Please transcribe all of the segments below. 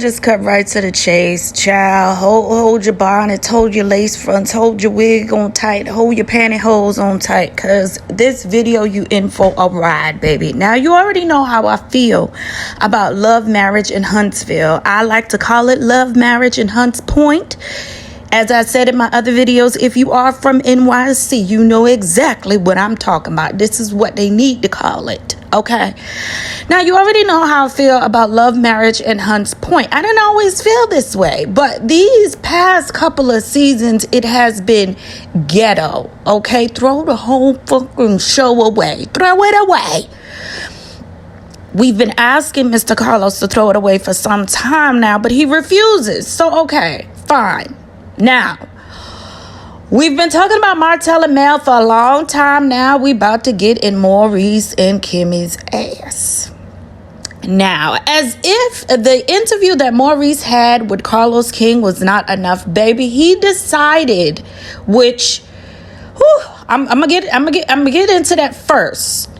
just cut right to the chase, child. Hold your bonnet, hold your lace fronts, hold your wig on tight, hold your pantyhose on tight, because this video you in for a ride, baby. Now, you already know how I feel about love marriage in Huntsville. I like to call it love marriage in Hunts Point. As I said in my other videos, if you are from NYC, you know exactly what I'm talking about. This is what they need to call it, okay? Now, you already know how I feel about love marriage in Hunts Point. I didn't always feel this way, but these past couple of seasons, it has been ghetto, okay? Throw the whole fucking show away. Throw it away. We've been asking Mr. Carlos to throw it away for some time now, but he refuses. So, okay, fine. Now, we've been talking about Martell and Mel for a long time now. We about to get in Maurice and Kimmi's ass. Now, as if the interview that Maurice had with Carlos King was not enough, baby, he decided, which, I'm gonna get into that first.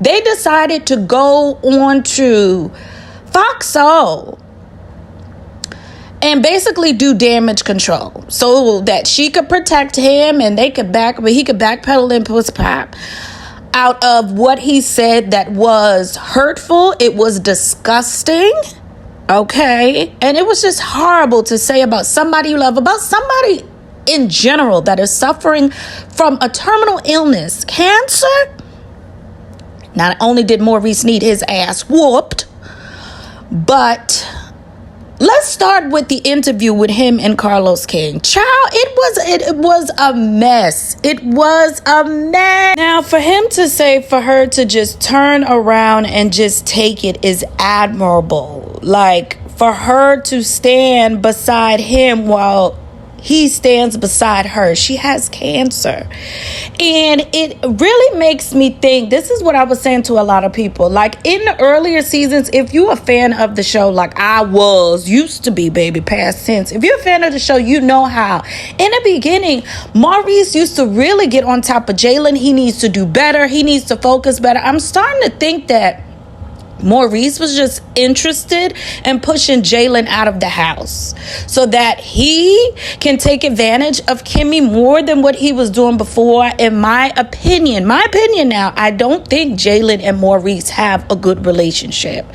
They decided to go on to Foxo and basically do damage control so that she could protect him and he could backpedal and push pop out of what he said that was hurtful. It was disgusting. Okay. And it was just horrible to say about somebody you love, about somebody in general that is suffering from a terminal illness, cancer. Not only did Maurice need his ass whooped, but let's start with the interview with him and Carlos King. Child, it was a mess. It was a mess. Now, for her to just turn around and just take it is admirable. Like, for her to stand beside him while he stands beside her. She has cancer. And it really makes me think, this is what I was saying to a lot of people. Like, in the earlier seasons, if you're a fan of the show, like I used to be, baby, past tense. If you're a fan of the show, you know how. In the beginning, Maurice used to really get on top of Jalen. He needs to do better. He needs to focus better. I'm starting to think that Maurice was just interested in pushing Jalen out of the house so that he can take advantage of Kimmi more than what he was doing before. In my opinion now, I don't think Jalen and Maurice have a good relationship.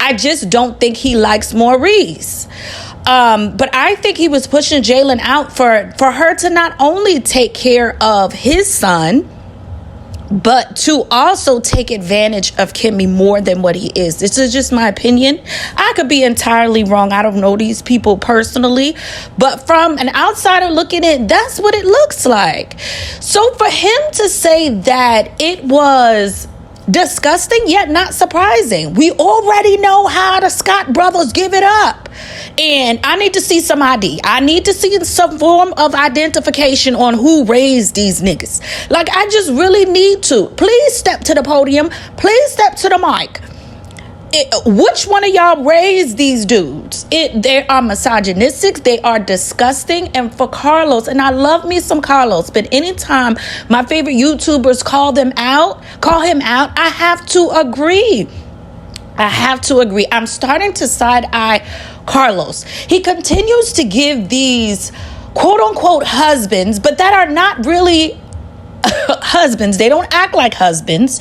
I just don't think he likes Maurice. But I think he was pushing Jalen out for her to not only take care of his son, but to also take advantage of Kimmi more than what he is. This is just my opinion. I could be entirely wrong. I don't know these people personally, but from an outsider looking in, that's what it looks like. So for him to say that it was disgusting yet not surprising. We already know how the Scott brothers give it up. And I need to see some ID. I need to see some form of identification on who raised these niggas. Like, I just really need to. Please step to the podium. Please step to the mic. Which one of y'all raised these dudes? They are misogynistic. They are disgusting. And for Carlos, and I love me some Carlos, but anytime my favorite YouTubers call him out, I have to agree. I'm starting to side-eye Carlos. He continues to give these quote-unquote husbands, but that are not really husbands. They don't act like husbands.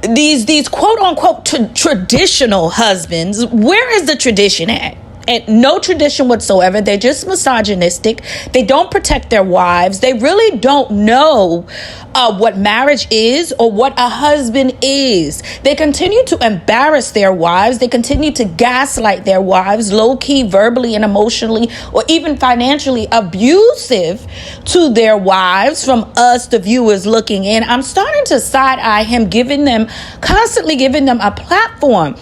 These quote-unquote traditional husbands. Where is the tradition at? And no tradition whatsoever. They're just misogynistic. They don't protect their wives. They really don't know what marriage is or what a husband is. They continue to embarrass their wives. They continue to gaslight their wives, low-key, verbally and emotionally, or even financially abusive to their wives from us, the viewers looking in. I'm starting to side-eye him, constantly giving them a platform.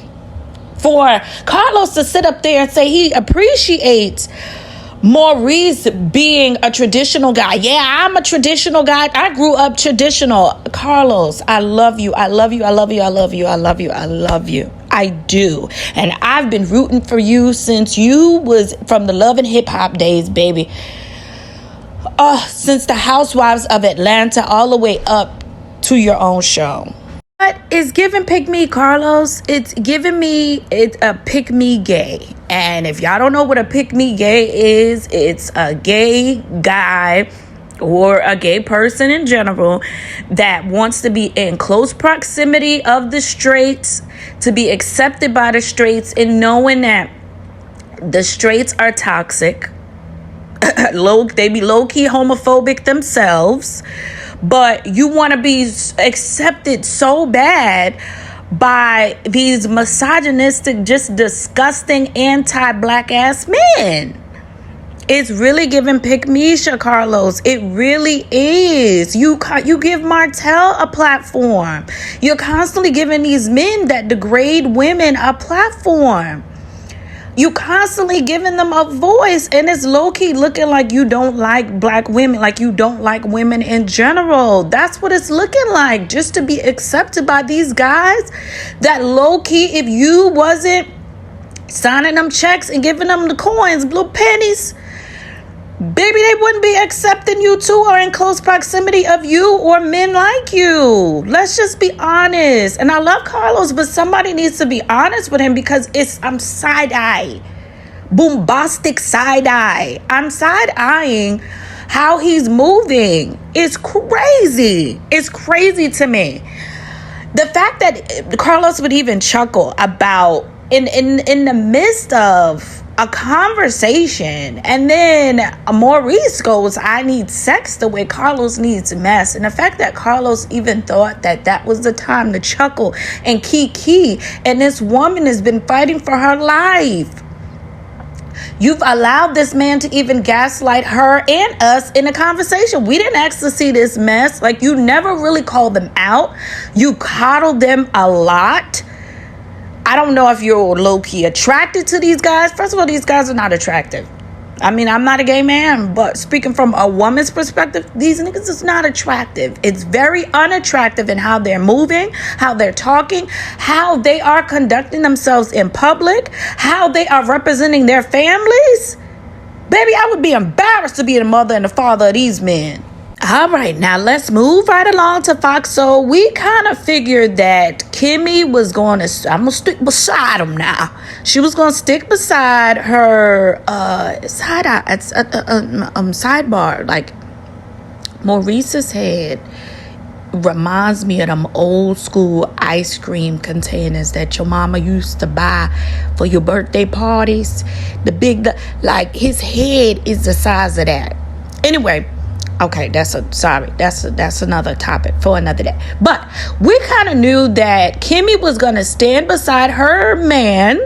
For Carlos to sit up there and say he appreciates Maurice being a traditional guy. Yeah, I'm a traditional guy. I grew up traditional. Carlos, I love you. I love you. I love you. I love you. I love you. I love you. I do. And I've been rooting for you since you was from the Love and Hip Hop days, baby. Since the Housewives of Atlanta all the way up to your own show. But it's giving pick me, Carlos. It's giving me a pick me gay. And if y'all don't know what a pick me gay is, it's a gay guy or a gay person in general that wants to be in close proximity of the straights, to be accepted by the straights, and knowing that the straights are toxic. They be low-key homophobic themselves, but you want to be accepted so bad by these misogynistic, just disgusting, anti-black ass men. It's really giving pick Misha, Carlos. It really is. You give Martell a platform. You're constantly giving these men that degrade women a platform. You constantly giving them a voice, and it's low-key looking like you don't like black women, like you don't like women in general. That's what it's looking like, just to be accepted by these guys that low-key, if you wasn't signing them checks and giving them the coins, little pennies, baby, they wouldn't be accepting you too, or in close proximity of you or men like you. Let's just be honest. And I love Carlos, but somebody needs to be honest with him, because I'm side-eye. Bombastic side-eye. I'm side-eyeing how he's moving. It's crazy. It's crazy to me. The fact that Carlos would even chuckle about in the midst of a conversation, and then Maurice goes, I need sex the way Carlos needs mess. And the fact that Carlos even thought that was the time to chuckle and kiki, and this woman has been fighting for her life. You've allowed this man to even gaslight her and us in a conversation. We didn't ask to see this mess. Like, you never really called them out. You coddled them a lot. I don't know if you're low-key attracted to these guys. First of all, these guys are not attractive. I mean, I'm not a gay man, but speaking from a woman's perspective, these niggas is not attractive. It's very unattractive in how they're moving, how they're talking, how they are conducting themselves in public, how they are representing their families. Baby, I would be embarrassed to be the mother and the father of these men. All right, now let's move right along to Fox. So we kind of figured that Kimmi was going to, I'm going to stick beside him now. She was going to stick beside her sidebar. Like, Maurice's head reminds me of them old school ice cream containers that your mama used to buy for your birthday parties. Like, his head is the size of that. Anyway. Okay, that's another topic for another day. But we kind of knew that Kimmi was going to stand beside her man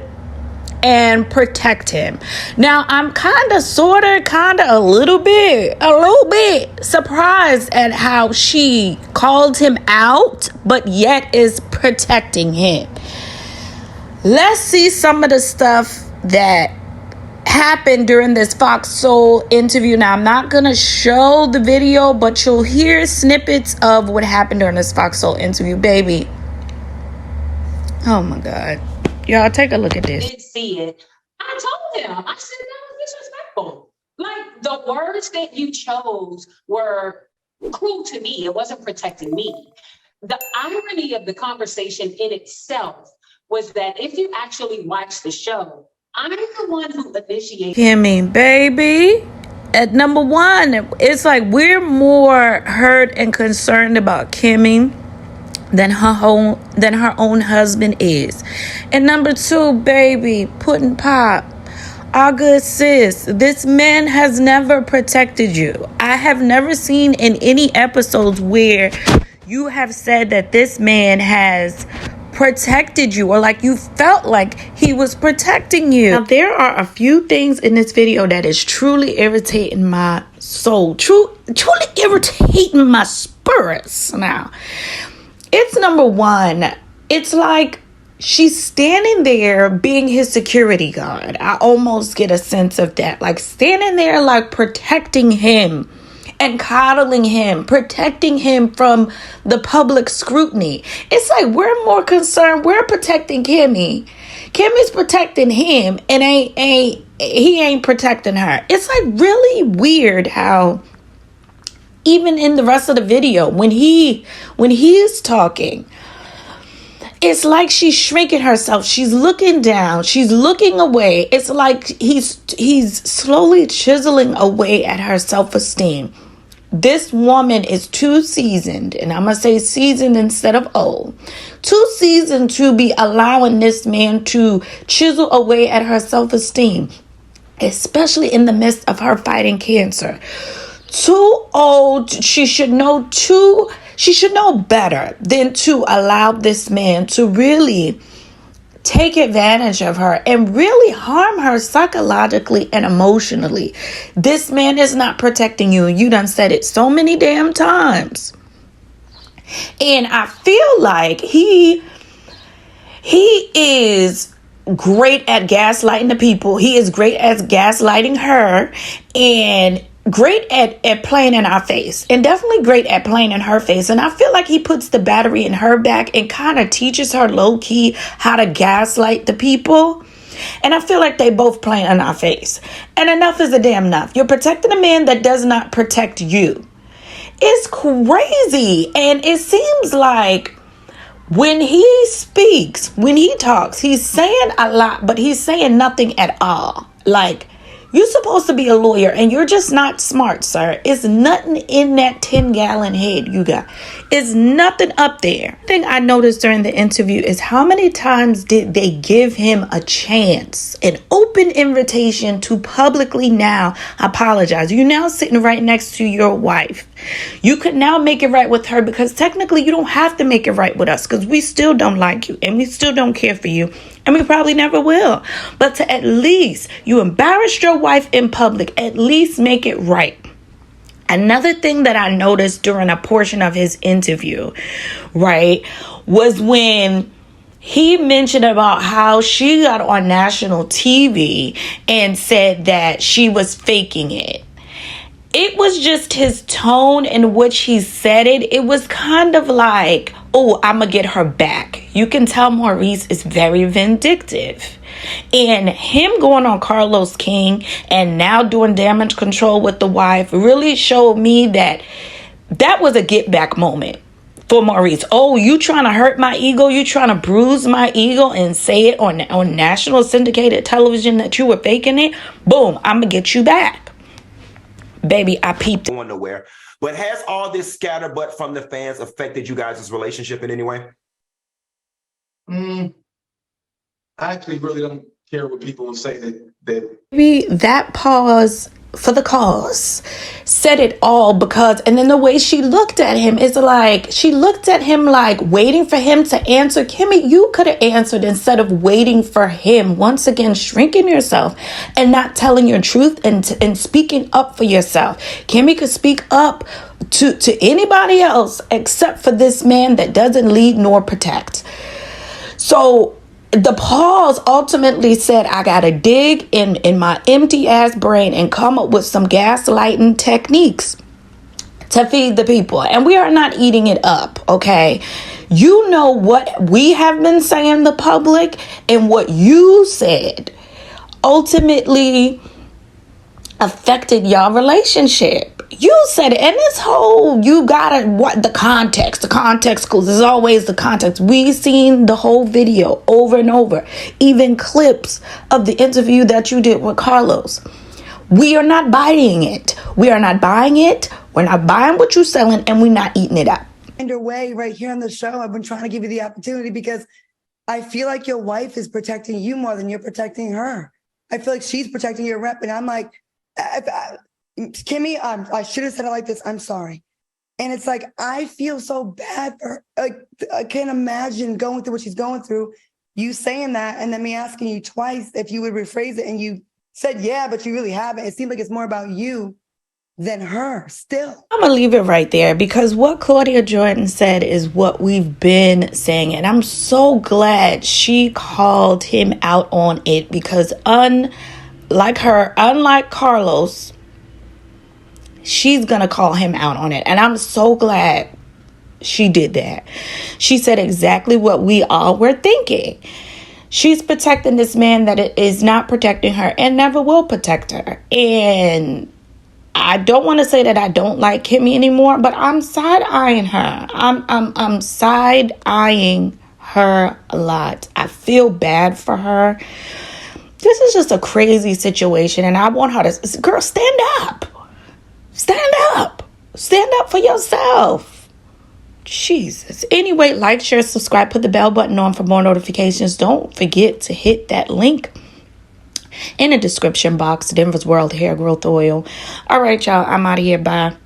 and protect him. Now, I'm a little bit surprised at how she called him out, but yet is protecting him. Let's see some of the stuff that happened during this Fox Soul interview. Now, I'm not gonna show the video, but you'll hear snippets of what happened during this Fox Soul interview. Baby, oh my God, y'all, take a look at this. I did see it. I told him, I said that was disrespectful. Like, the words that you chose were cruel to me. It wasn't protecting me. The irony of the conversation in itself was that if you actually watch the show, I'm the one who initiated. Kimmi, baby, at number one, it's like we're more hurt and concerned about Kimmi than her own husband is. And number two, baby, Puddin' Pop, our good sis, this man has never protected you. I have never seen in any episodes where you have said that this man has protected you, or like you felt like he was protecting you. Now, there are a few things in this video that is truly irritating my soul, truly irritating my spirits. Now, it's number one, it's like she's standing there being his security guard. I almost get a sense of that, like standing there like protecting him and coddling him, protecting him from the public scrutiny. It's like we're more concerned. We're protecting Kimmi. Kimmy's protecting him, and he ain't protecting her. It's like really weird how even in the rest of the video, when he is talking it's like she's shrinking herself. She's looking down. She's looking away. It's like he's slowly chiseling away at her self-esteem. This woman is too seasoned, and I'm going to say seasoned instead of old, too seasoned to be allowing this man to chisel away at her self-esteem, especially in the midst of her fighting cancer. Too old. She should know better than to allow this man to really take advantage of her and really harm her psychologically and emotionally. This man is not protecting you. You done said it so many damn times. And I feel like he is great at gaslighting the people. He is great at gaslighting her, and great at playing in our face, and definitely great at playing in her face. And I feel like he puts the battery in her back and kind of teaches her low-key how to gaslight the people. And I feel like they both playing in our face. And enough is a damn enough. You're protecting a man that does not protect you. It's crazy. And it seems like when he speaks, when he talks, he's saying a lot, but he's saying nothing at all. Like, you're supposed to be a lawyer and you're just not smart, sir. It's nothing in that 10-gallon head you got. It's nothing up there. The thing I noticed during the interview is how many times did they give him a chance, an open invitation to publicly now apologize. You're now sitting right next to your wife. You could now make it right with her, because technically you don't have to make it right with us, because we still don't like you and we still don't care for you. And we probably never will. But to at least, you embarrassed your wife in public, at least make it right. Another thing that I noticed during a portion of his interview, right, was when he mentioned about how she got on national TV and said that she was faking it. It was just his tone in which he said it. It was kind of like, oh, I'm going to get her back. You can tell Maurice is very vindictive. And him going on Carlos King and now doing damage control with the wife really showed me that that was a get back moment for Maurice. Oh, you trying to hurt my ego? You trying to bruise my ego and say it on national syndicated television that you were faking it? Boom, I'm going to get you back. Baby, I peeped. Going nowhere. But has all this scatterbutt from the fans affected you guys' relationship in any way? I actually really don't care what people will say that. Maybe that pause for the cause said it all, because, and then the way she looked at him is like, she looked at him like waiting for him to answer. Kimmi, you could have answered instead of waiting for him. Once again, shrinking yourself and not telling your truth and speaking up for yourself. Kimmi could speak up to anybody else except for this man that doesn't lead nor protect. So the pause ultimately said, I got to dig in my empty ass brain and come up with some gaslighting techniques to feed the people. And we are not eating it up, okay? You know what we have been saying, the public, and what you said ultimately affected your relationship. You said it. And this whole, you gotta, what, the context, because there's always the context. We've seen the whole video over and over, even clips of the interview that you did with Carlos. We are not buying it. We are not buying it. We're not buying what you're selling, and we're not eating it up. Underway right here on the show. I've been trying to give you the opportunity because I feel like your wife is protecting you more than you're protecting her. I feel like she's protecting your rep, and I'm like, Kimmi, I should have said it like this. I'm sorry. And it's like, I feel so bad for her. Like, I can't imagine going through what she's going through, you saying that, and then me asking you twice if you would rephrase it. And you said, yeah, but you really haven't. It seems like it's more about you than her still. I'm going to leave it right there, because what Claudia Jordan said is what we've been saying. And I'm so glad she called him out on it, because unlike Carlos, she's going to call him out on it. And I'm so glad she did that. She said exactly what we all were thinking. She's protecting this man that is not protecting her and never will protect her. And I don't want to say that I don't like Kimmi anymore, but I'm side-eyeing her. I'm side-eyeing her a lot. I feel bad for her. This is just a crazy situation, and I want her to, girl, stand up. Stand up. Stand up for yourself. Jesus. Anyway, like, share, subscribe, put the bell button on for more notifications. Don't forget to hit that link in the description box, Denver's World Hair Growth Oil. All right, y'all, I'm out of here. Bye.